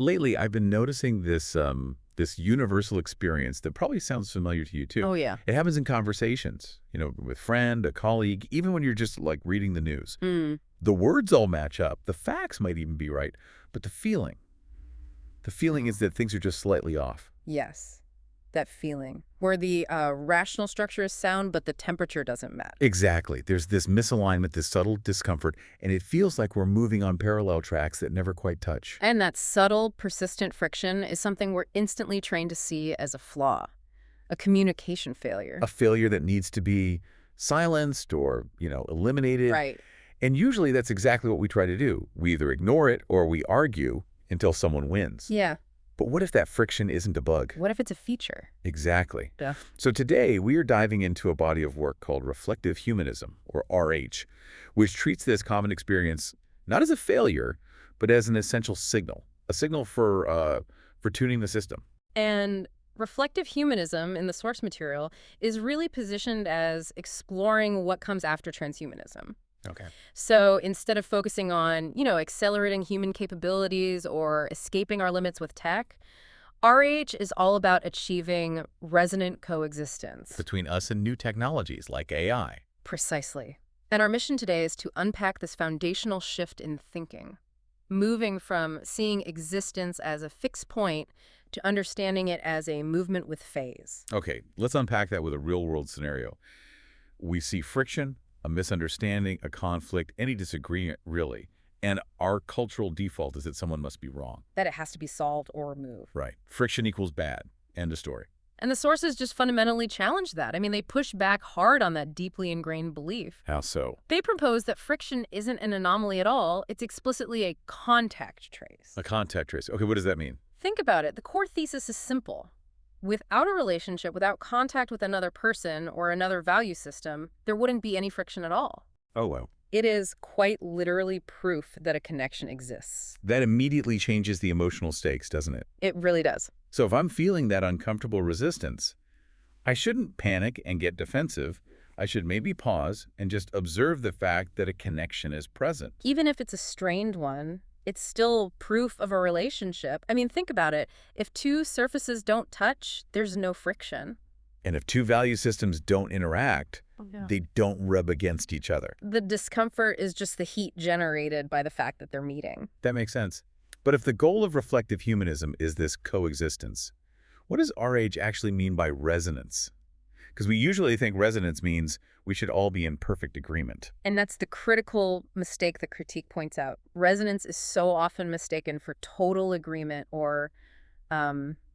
Lately, I've been noticing this universal experience that probably sounds familiar to you too. Oh, yeah. It happens in conversations, with a friend, a colleague, even when you're just like reading the news. Mm, The words all match up, the facts might even be right, but the feeling is that things are just slightly off. yes. That feeling where the rational structure is sound, but the temperature doesn't match. Exactly. There's this misalignment, this subtle discomfort, and it feels like we're moving on parallel tracks that never quite touch. And that subtle, persistent friction is something we're instantly trained to see as a flaw, a communication failure. A failure that needs to be silenced or, eliminated. Right. And usually that's exactly what we try to do. We either ignore it or we argue until someone wins. Yeah. But what if that friction isn't a bug? What if it's a feature? Exactly. Duh. So today we are diving into a body of work called Reflective Humanism, or RH, which treats this common experience not as a failure, but as an essential signal, a signal for tuning the system. And reflective humanism in the source material is really positioned as exploring what comes after transhumanism. Okay. So instead of focusing on, accelerating human capabilities or escaping our limits with tech, RH is all about achieving resonant coexistence. Between us and new technologies like AI. Precisely. And our mission today is to unpack this foundational shift in thinking, moving from seeing existence as a fixed point to understanding it as a movement with phase. Okay, let's unpack that with a real-world scenario. We see friction, a misunderstanding, a conflict, any disagreement, really. And our cultural default is that someone must be wrong. That it has to be solved or removed. Right. Friction equals bad. End of story. And the sources just fundamentally challenge that. I mean, they push back hard on that deeply ingrained belief. How so? They propose that friction isn't an anomaly at all. It's explicitly a contact trace. A contact trace. Okay, what does that mean? Think about it. The core thesis is simple. Without a relationship, without contact with another person or another value system, there wouldn't be any friction at all. Oh, well. It is quite literally proof that a connection exists. That immediately changes the emotional stakes, doesn't it? It really does. So if I'm feeling that uncomfortable resistance, I shouldn't panic and get defensive. I should maybe pause and just observe the fact that a connection is present. Even if it's a strained one, it's still proof of a relationship. I mean, think about it. If two surfaces don't touch, there's no friction. And if two value systems don't interact, they don't rub against each other. The discomfort is just the heat generated by the fact that they're meeting. That makes sense. But if the goal of reflective humanism is this coexistence, what does RH actually mean by resonance? Because we usually think resonance means we should all be in perfect agreement. And that's the critical mistake the critique points out. Resonance is so often mistaken for total agreement or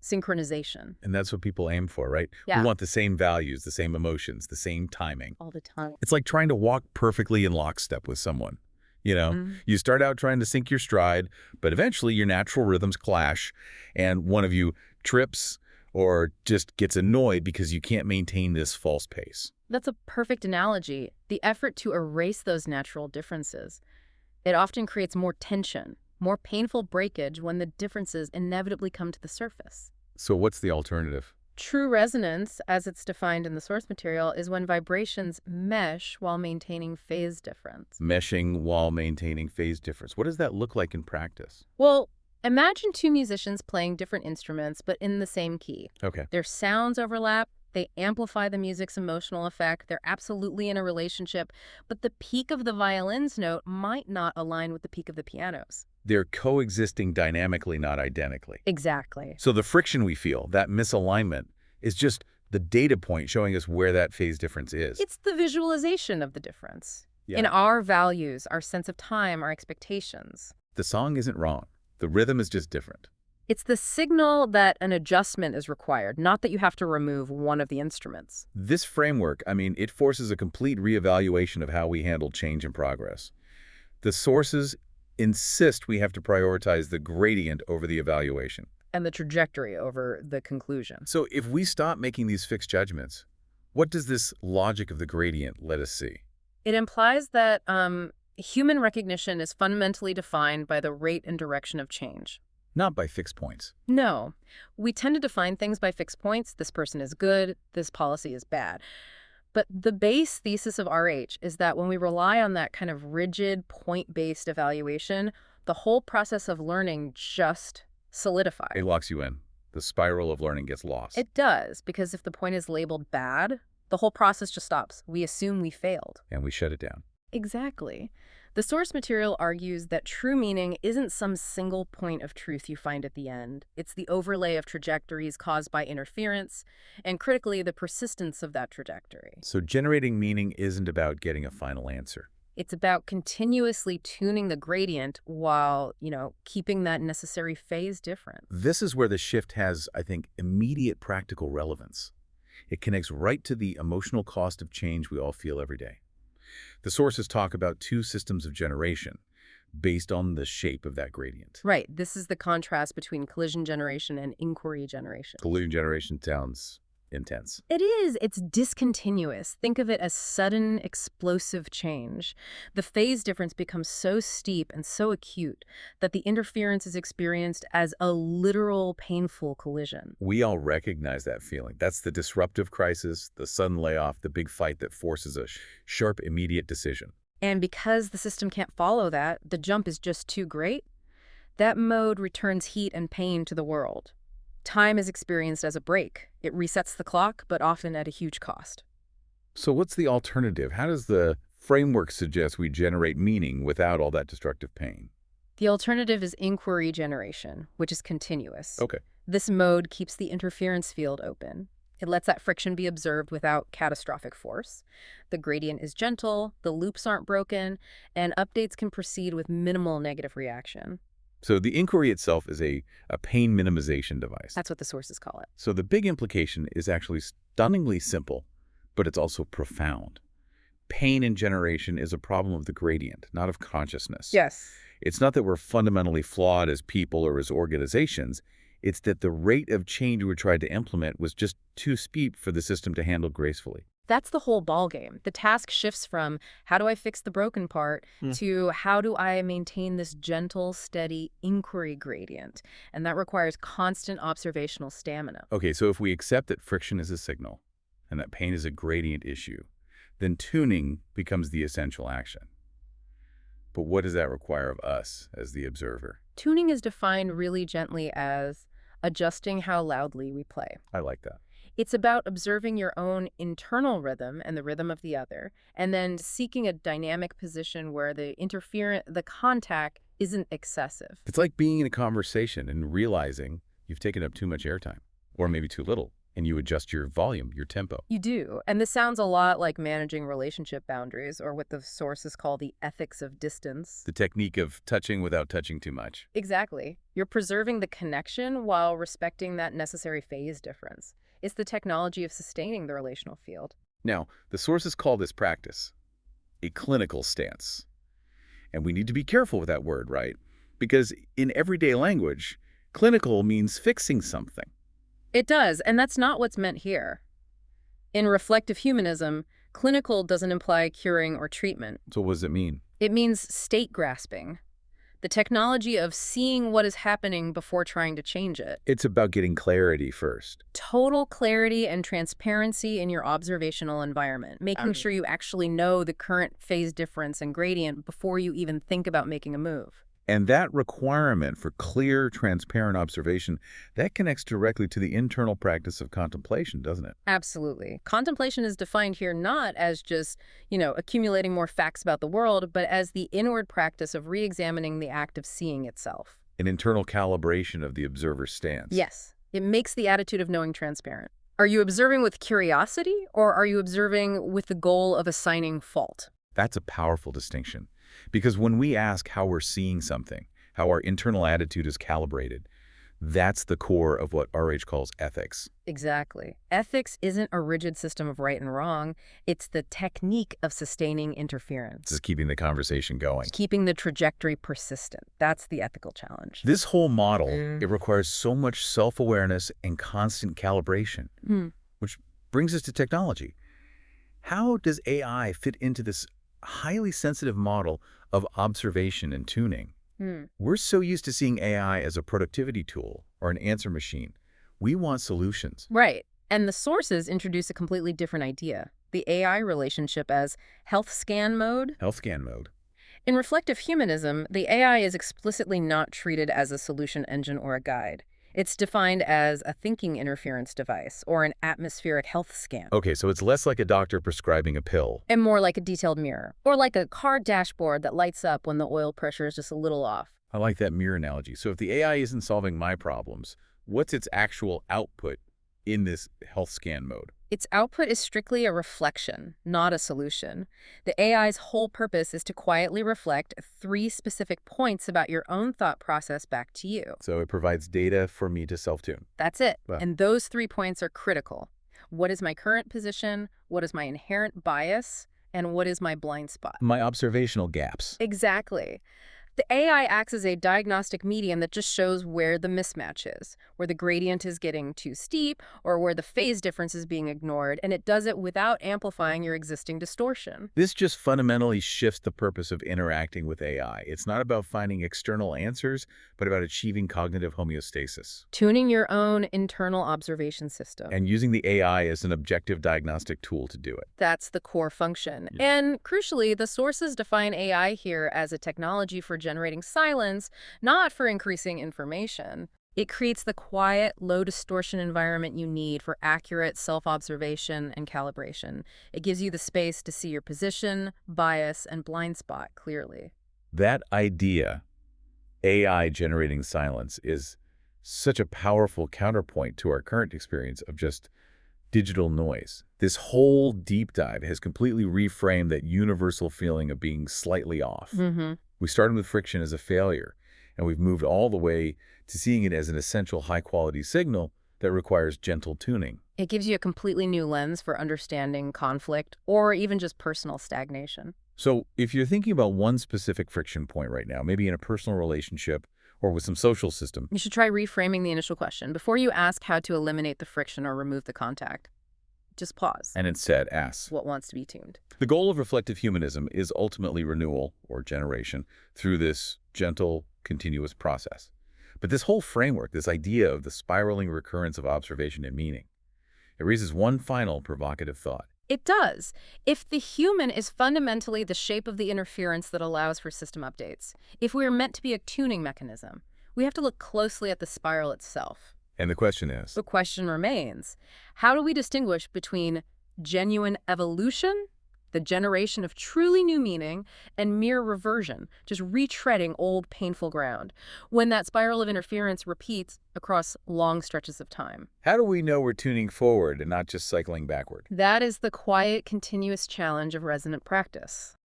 synchronization. And that's what people aim for, right? Yeah. We want the same values, the same emotions, the same timing. All the time. It's like trying to walk perfectly in lockstep with someone. Mhm. You start out trying to sync your stride, but eventually your natural rhythms clash, and one of you trips or just gets annoyed because you can't maintain this false pace. That's a perfect analogy. The effort to erase those natural differences. It often creates more tension, more painful breakage when the differences inevitably come to the surface. So what's the alternative? True resonance, as it's defined in the source material, is when vibrations mesh while maintaining phase difference. Meshing while maintaining phase difference. What does that look like in practice? Well, imagine two musicians playing different instruments but in the same key. Okay. Their sounds overlap, they amplify the music's emotional effect, they're absolutely in a relationship, but the peak of the violin's note might not align with the peak of the piano's. They're coexisting dynamically, not identically. Exactly. So the friction we feel, that misalignment, is just the data point showing us where that phase difference is. It's the visualization of the difference. Yeah. In our values, our sense of time, our expectations. The song isn't wrong. The rhythm is just different. It's the signal that an adjustment is required, not that you have to remove one of the instruments. This framework, it forces a complete reevaluation of how we handle change and progress. The sources insist we have to prioritize the gradient over the evaluation. And the trajectory over the conclusion. So if we stop making these fixed judgments, what does this logic of the gradient let us see? It implies that human recognition is fundamentally defined by the rate and direction of change. Not by fixed points. No. We tend to define things by fixed points. This person is good, this policy is bad. But the base thesis of RH is that when we rely on that kind of rigid, point-based evaluation, the whole process of learning just solidify. It locks you in. The spiral of learning gets lost. It does, because if the point is labeled bad, the whole process just stops. We assume we failed. And we shut it down. Exactly. The source material argues that true meaning isn't some single point of truth you find at the end. It's the overlay of trajectories caused by interference, and critically, the persistence of that trajectory. So generating meaning isn't about getting a final answer. It's about continuously tuning the gradient while, keeping that necessary phase difference. This is where the shift has, I think, immediate practical relevance. It connects right to the emotional cost of change we all feel every day. The sources talk about two systems of generation based on the shape of that gradient. Right. This is the contrast between collision generation and inquiry generation. Collision generation sounds intense. It is. It's discontinuous. Think of it as sudden, explosive change. The phase difference becomes so steep and so acute that the interference is experienced as a literal, painful collision. We all recognize that feeling. That's the disruptive crisis, the sudden layoff, the big fight that forces a sharp, immediate decision. And because the system can't follow that, the jump is just too great, that mode returns heat and pain to the world. Time is experienced as a break. It resets the clock, but often at a huge cost. So what's the alternative? How does the framework suggest we generate meaning without all that destructive pain? The alternative is inquiry generation, which is continuous. Okay. This mode keeps the interference field open. It lets that friction be observed without catastrophic force. The gradient is gentle, the loops aren't broken, and updates can proceed with minimal negative reaction. So the inquiry itself is a pain minimization device. That's what the sources call it. So the big implication is actually stunningly simple, but it's also profound. Pain in generation is a problem of the gradient, not of consciousness. Yes. It's not that we're fundamentally flawed as people or as organizations. It's that the rate of change we tried to implement was just too steep for the system to handle gracefully. That's the whole ballgame. The task shifts from how do I fix the broken part to how do I maintain this gentle, steady inquiry gradient. And that requires constant observational stamina. Okay, so if we accept that friction is a signal and that pain is a gradient issue, then tuning becomes the essential action. But what does that require of us as the observer? Tuning is defined really gently as adjusting how loudly we play. I like that. It's about observing your own internal rhythm and the rhythm of the other, and then seeking a dynamic position where the contact isn't excessive. It's like being in a conversation and realizing you've taken up too much airtime, or maybe too little, and you adjust your volume, your tempo. You do, and this sounds a lot like managing relationship boundaries, or what the sources call the ethics of distance. The technique of touching without touching too much. Exactly. You're preserving the connection while respecting that necessary phase difference. It's the technology of sustaining the relational field. Now, the sources call this practice a clinical stance. And we need to be careful with that word, right? Because in everyday language, clinical means fixing something. It does, and that's not what's meant here. In reflective humanism, clinical doesn't imply curing or treatment. So what does it mean? It means state grasping, the technology of seeing what is happening before trying to change it. It's about getting clarity first. Total clarity and transparency in your observational environment, making sure you actually know the current phase difference and gradient before you even think about making a move. And that requirement for clear, transparent observation, that connects directly to the internal practice of contemplation, doesn't it? Absolutely. Contemplation is defined here not as just, accumulating more facts about the world, but as the inward practice of re-examining the act of seeing itself. An internal calibration of the observer's stance. Yes. It makes the attitude of knowing transparent. Are you observing with curiosity, or are you observing with the goal of assigning fault? That's a powerful distinction. Because when we ask how we're seeing something, how our internal attitude is calibrated, that's the core of what RH calls ethics. Exactly. Ethics isn't a rigid system of right and wrong. It's the technique of sustaining interference. This is keeping the conversation going. It's keeping the trajectory persistent. That's the ethical challenge. This whole model, it requires so much self-awareness and constant calibration, which brings us to technology. How does AI fit into this highly sensitive model of observation and tuning? We're so used to seeing AI as a productivity tool or an answer machine. We want solutions. Right. And the sources introduce a completely different idea. The AI relationship as health scan mode. Health scan mode. In reflective humanism, the AI is explicitly not treated as a solution engine or a guide. It's defined as a thinking interference device or an atmospheric health scan, Okay, so it's less like a doctor prescribing a pill. and more like a detailed mirror, or like a car dashboard that lights up when the oil pressure is just a little off. I like that mirror analogy. So if the AI isn't solving my problems, what's its actual output in this health scan mode? Its output is strictly a reflection, not a solution. The AI's whole purpose is to quietly reflect 3 specific points about your own thought process back to you. So it provides data for me to self-tune. That's it. Well, And those 3 points are critical. What is my current position? What is my inherent bias? And what is my blind spot? my observational gaps. Exactly. The AI acts as a diagnostic medium that just shows where the mismatch is, where the gradient is getting too steep, or where the phase difference is being ignored, and it does it without amplifying your existing distortion. This just fundamentally shifts the purpose of interacting with AI. It's not about finding external answers, but about achieving cognitive homeostasis Tuning your own internal observation system. and using the AI as an objective diagnostic tool to do it. That's the core function. Yeah. And crucially, the sources define AI here as a technology for generating silence, not for increasing information. It creates the quiet, low distortion environment you need for accurate self-observation and calibration. It gives you the space to see your position, bias, and blind spot clearly. That idea, AI generating silence, is such a powerful counterpoint to our current experience of just digital noise. This whole deep dive has completely reframed that universal feeling of being slightly off. Mm-hmm. We started with friction as a failure, and we've moved all the way to seeing it as an essential high-quality signal that requires gentle tuning. It gives you a completely new lens for understanding conflict or even just personal stagnation. So if you're thinking about one specific friction point right now, maybe in a personal relationship or with some social system, You should try reframing the initial question. Before you ask how to eliminate the friction or remove the contact, just pause. and instead ask. What wants to be tuned? The goal of reflective humanism is ultimately renewal or generation through this gentle, continuous process. But this whole framework, this idea of the spiraling recurrence of observation and meaning, it raises one final provocative thought. It does. If the human is fundamentally the shape of the interference that allows for system updates, if we are meant to be a tuning mechanism, we have to look closely at the spiral itself. And the question is, The question remains, how do we distinguish between genuine evolution, the generation of truly new meaning, and mere reversion, just retreading old painful ground, when that spiral of interference repeats across long stretches of time? how do we know we're tuning forward and not just cycling backward? That is the quiet, continuous challenge of resonant practice.